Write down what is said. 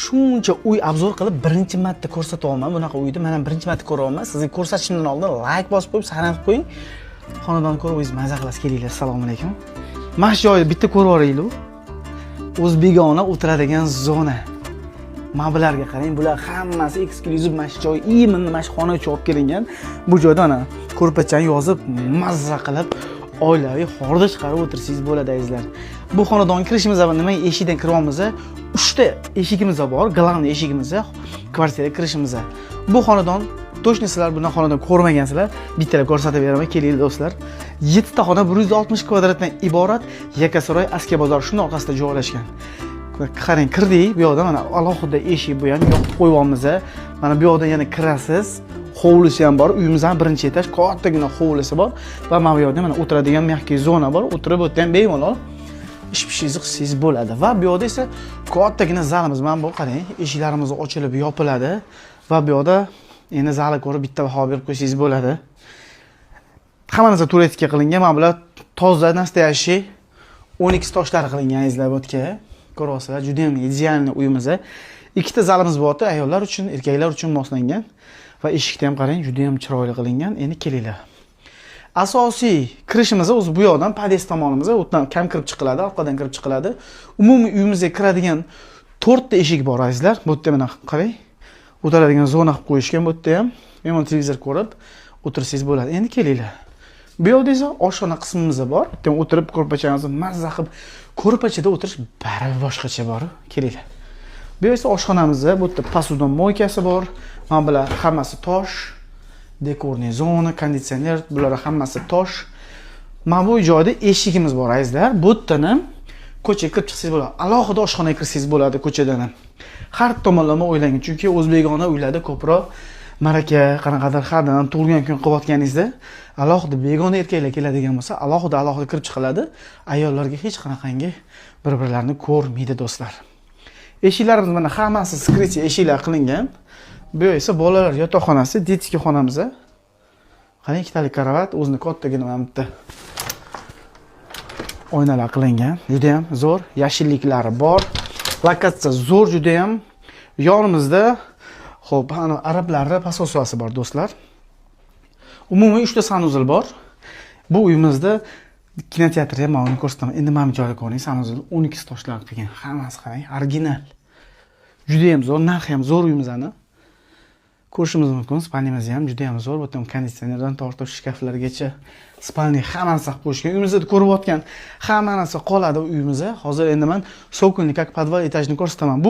shuncha uy obzor qilib birinchi marta ko'rsatyapman. Bunaqa uyni men ham birinchi marta ko'ryapman. Sizga ko'rsatishimdan oldin like bosib qo'yib, sanab qo'ying. Xonadonni ko'rib o'zingiz maza qilasiz. Kelinglar. Assalomu alaykum. Mana shu joyni bitta ko'rib olaylik. O'zbegona o'tiradigan zona. Mablarga qarang, bular hammasi eksklyuziv mana shu joy, именно mana shu xona uchun olib kelingan. Bu joyda ana ko'rpachani yozib, mazza qilib, oilaviy horda chiqarib o'tirsangiz bo'ladi azizlar. Bu xonadonga kirishimiz avval nima eshikdan kiryapmiz? 3 ta eshigimiz bor, главный eshigimiz, kvartiraga kirishimiz. Bu xonadon точно sizlar bundan xonadon ko'rmagansizlar. Bittalab ko'rsatib beraman, kelinglar do'stlar. 7 ta xona 160 kvadratdan iborat Yakkasaroy Askiya bozori shuni orqasida joylashgan. Qarang, kirdik, bu yoqda mana alohida eshik bu ham yopib qo'yganmiz. Mana bu yoqdan yana kirasiz. Hovlisi ham bor. Uyimizdan birinchi etaj, kattagina hovlisi bor va mana bu yoqda mana o'tiradigan mягкий zona bor. O'tirib o'tgan bemalol ish-pishingizni qilsangiz bo'ladi. Va bu yoqda esa kattagina zalimiz. Mana bu qarang, eshiklarimiz ochilib yopiladi va bu yoqda endi zalni ko'rib bitta baho berib qo'ysangiz bo'ladi. Hamma narsa turetka qilingan. Mana bular toza, nastoящий 12 toshlar qilingan azizlar bu yerga. Ko'ryapsizlar, juda ham idealniy uyimiz. Ikkita zalimiz bor, ayollar uchun, erkaklar uchun moslangan va eshikni ham qarang, juda ham chiroyli qilingan. Endi kelinglar. Asosiy kirishimiz o'zi bu yoqdan, podest tomonimiz, o'tdan kam kirib chiqiladi, orqadan kirib chiqiladi. Umumiy uyimizga kiradigan 4 ta eshik bor azizlar. Bu yerda mana qarang. O'tiradigan zona qilib qo'yishgan bu yerda ham. Men televizor ko'rib o'tirsangiz bo'ladi. Endi kelinglar. Bu yoqda esa oshxona qismimiz bor. Bu yerda o'tirib ko'rpachamizni mazza qilib ko'rpachada o'tirish baribir boshqacha bor. Kelinglar. Bu esa oshxonamiz, bu yerda posudon moykasi bor. Mana bular hammasi tosh. Dekorniy zona, konditsioner, bular hammasi tosh. Mana bu joyda eshigimiz bor azizlar. Bu yerdan ham ko'chaga kirib chiqsangiz bo'ladi. Alohida oshxonaga kirsangiz bo'ladi ko'chadan ham. Har tomonlama o'ylangan, chunki o'zbegona uylarda ko'proq maraka, qanaqadir haddan tug'ilgan kun qilayotganingizda alohida begona erkaklar keladigan bo'lsa, alohida kirib chiqiladi. Ayollarga hech qanaqangi bir-birlarini ko'rmaydi do'stlar. Eshiklarimiz mana hammasi skritcha eshiklar qilingan. Bu esa bolalar yotoqxonasi, детский xonamiz. Qarang, ikkitalik karavot, o'zini kattagina mana bitta oynalar qilingan. Juda ham zo'r, yashilliklari bor. Lokatsiya zo'r, juda ham. Yonimizda xo'p, ana arablarning pasosiyasi bor do'stlar. Umumiy 3 ta sanuzil bor. Bu uyimizda kinoteatr ham bor, ko'rsataman. Endi mana bu joyga ko'ring, sanuzil 12 toshlar qilgan. Hammasi qarang, original. Juda ham zo'r, narxi ham zo'r uyimizni. Ko'rishimiz mumkin. Spalnimiz ham juda ham zo'r. Bu yerda konditsionerdan tortib shkaflargacha spalni hammasi qilib qo'yishgan. Uyimizda ko'rib o'tgan hamma narsa qoladi uyimizda. Hozir endi men sokolnik, как подвал etajni ko'rsataman. Bu